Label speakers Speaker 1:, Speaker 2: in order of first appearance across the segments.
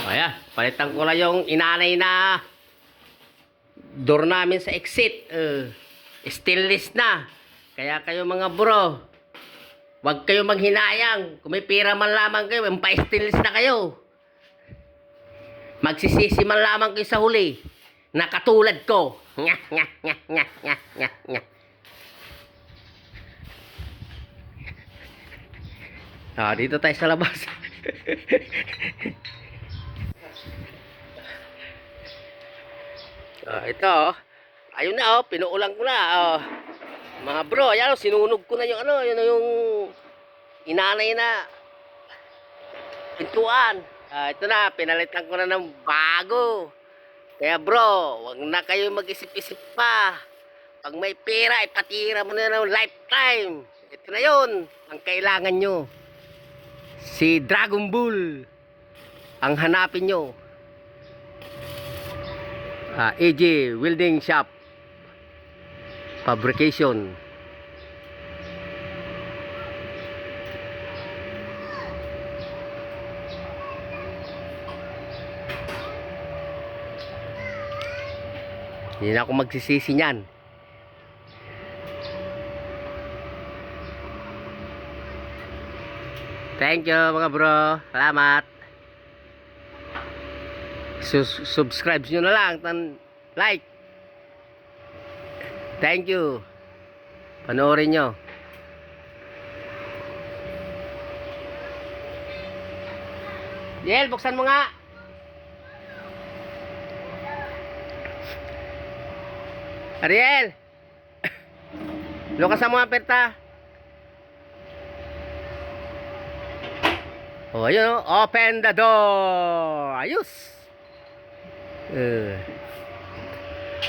Speaker 1: Ayan, palitan ko lang yung inanay na door namin sa exit. Stainless na. Kaya kayo mga bro, wag kayo manghinayang. Kung may pera man lamang kayo, pa-stainless na kayo. Magsisisi man lamang kayo sa huli. Na katulad ko. Nya, nya, nya, nya, nya, nya, nya. Dito tayo sa labas. Ito, ayun na, pinuulan ko na. Mga bro, ayan, sinunog ko na yung yun na yung inanay na pintuan. Ito na, pinalitan ko na ng bago. Kaya bro, wag na kayo mag-isip-isip pa. Pag may pera, ipatira mo na ng lifetime. Ito na yun, ang kailangan nyo. Si Dragon Bull ang hanapin nyo. AJ Welding Shop Fabrication. Hindi na ako magsisisi niyan. Thank you mga bro. Salamat. Subscribe nyo na lang. Like. Thank you. Panoorin nyo. Yel, buksan mo nga. Ariel. Lukasan mo ang perta. Ayun, open the door. Ayos.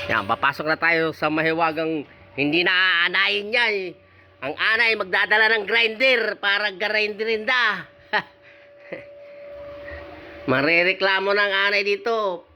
Speaker 1: Yan, papasok na tayo sa mahiwagang hindi na aanayin niya. Ang anay magdadala ng grinder para grinderin da. Marereklamo ng anay dito.